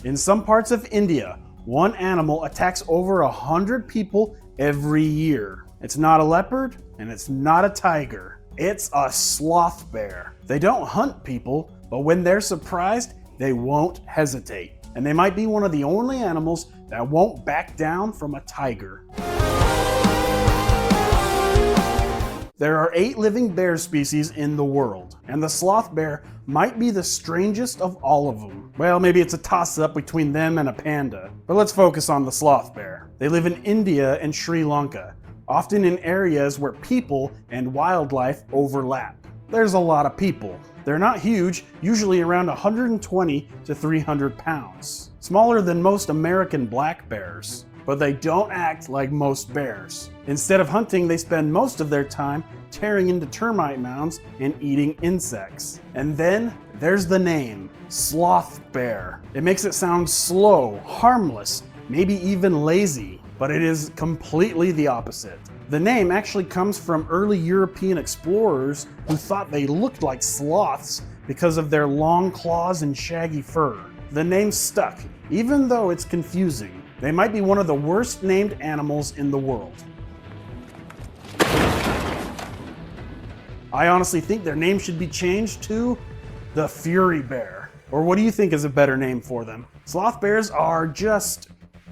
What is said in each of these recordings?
In some parts of India, one animal attacks over 100 people every year. It's not a leopard and it's not a tiger. It's a sloth bear. They don't hunt people, but when they're surprised, they won't hesitate. And they might be one of the only animals that won't back down from a tiger. There are 8 living bear species in the world, and the sloth bear might be the strangest of all of them. Well, maybe it's a toss-up between them and a panda, but let's focus on the sloth bear. They live in India and Sri Lanka, often in areas where people and wildlife overlap. There's a lot of people. They're not huge, usually around 120 to 300 pounds. Smaller than most American black bears, but they don't act like most bears. Instead of hunting, they spend most of their time tearing into termite mounds and eating insects. And then there's the name, sloth bear. It makes it sound slow, harmless, maybe even lazy, but it is completely the opposite. The name actually comes from early European explorers who thought they looked like sloths because of their long claws and shaggy fur. The name stuck, even though it's confusing. They might be one of the worst named animals in the world. I honestly think their name should be changed to the Fury Bear. Or what do you think is a better name for them? Sloth bears are just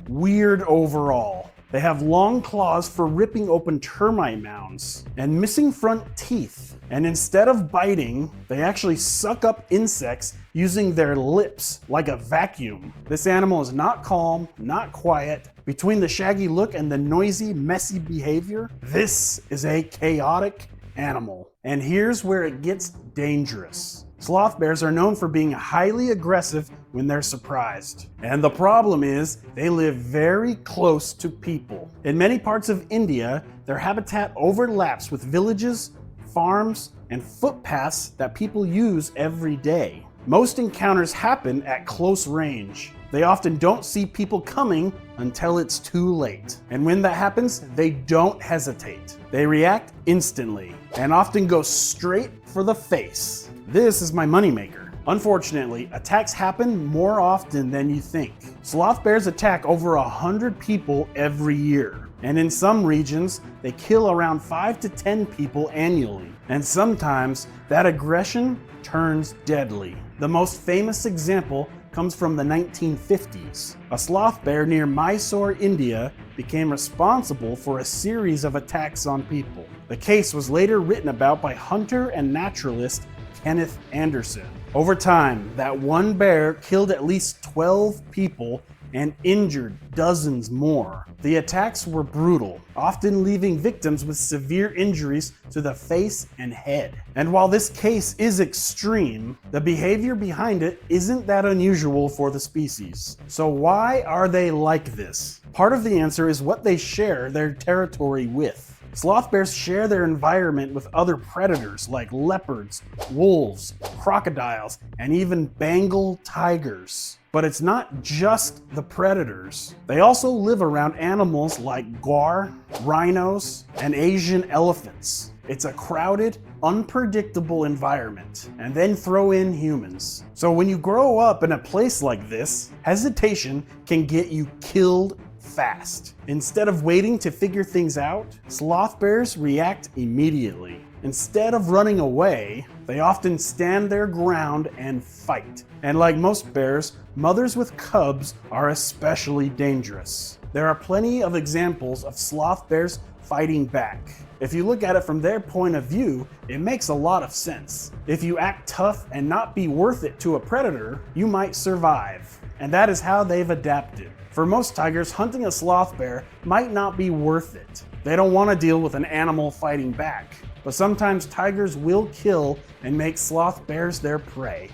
weird overall. They have long claws for ripping open termite mounds and missing front teeth. And instead of biting, they actually suck up insects using their lips like a vacuum. This animal is not calm, not quiet. Between the shaggy look and the noisy, messy behavior, this is a chaotic animal. And here's where it gets dangerous. Sloth bears are known for being highly aggressive when they're surprised. And the problem is, they live very close to people. In many parts of India, their habitat overlaps with villages, farms, and footpaths that people use every day. Most encounters happen at close range. They often don't see people coming until it's too late. And when that happens, they don't hesitate. They react instantly and often go straight for the face. This is my moneymaker. Unfortunately, attacks happen more often than you think. Sloth bears attack over 100 people every year. And in some regions, they kill around 5 to 10 people annually. And sometimes that aggression turns deadly. The most famous example comes from the 1950s. A sloth bear near Mysore, India, became responsible for a series of attacks on people. The case was later written about by hunter and naturalist Kenneth Anderson. Over time, that one bear killed at least 12 people and injured dozens more. The attacks were brutal, often leaving victims with severe injuries to the face and head. And while this case is extreme, the behavior behind it isn't that unusual for the species. So why are they like this? Part of the answer is what they share their territory with. Sloth bears share their environment with other predators like leopards, wolves, crocodiles, and even Bengal tigers. But it's not just the predators. They also live around animals like gaur, rhinos, and Asian elephants. It's a crowded, unpredictable environment. And then throw in humans. So when you grow up in a place like this, hesitation can get you killed fast. Instead of waiting to figure things out, sloth bears react immediately. Instead of running away, they often stand their ground and fight. And like most bears, mothers with cubs are especially dangerous. There are plenty of examples of sloth bears fighting back. If you look at it from their point of view, it makes a lot of sense. If you act tough and not be worth it to a predator, you might survive. And that is how they've adapted. For most tigers, hunting a sloth bear might not be worth it. They don't want to deal with an animal fighting back. But sometimes tigers will kill and make sloth bears their prey.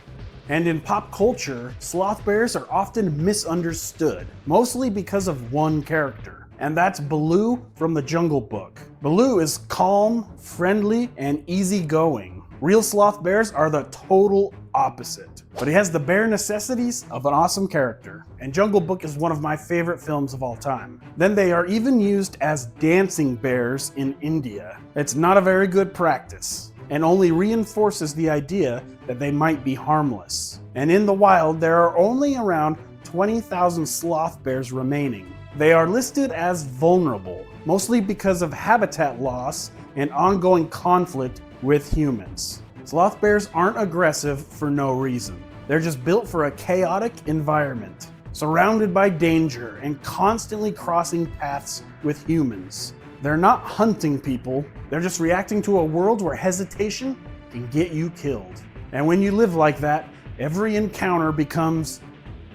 And in pop culture, sloth bears are often misunderstood, mostly because of one character. And that's Baloo from the Jungle Book. Baloo is calm, friendly, and easygoing. Real sloth bears are the total opposite. But he has the bare necessities of an awesome character. And Jungle Book is one of my favorite films of all time. Then they are even used as dancing bears in India. It's not a very good practice, and only reinforces the idea that they might be harmless. And in the wild, there are only around 20,000 sloth bears remaining. They are listed as vulnerable, mostly because of habitat loss and ongoing conflict with humans. Sloth bears aren't aggressive for no reason. They're just built for a chaotic environment, surrounded by danger and constantly crossing paths with humans. They're not hunting people, they're just reacting to a world where hesitation can get you killed. And when you live like that, every encounter becomes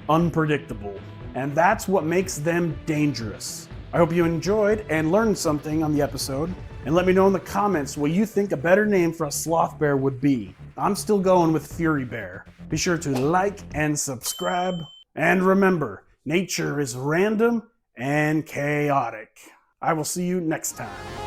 unpredictable. And that's what makes them dangerous. I hope you enjoyed and learned something on the episode. And let me know in the comments what you think a better name for a sloth bear would be. I'm still going with Fury Bear. Be sure to like and subscribe. And remember, nature is random and chaotic. I will see you next time.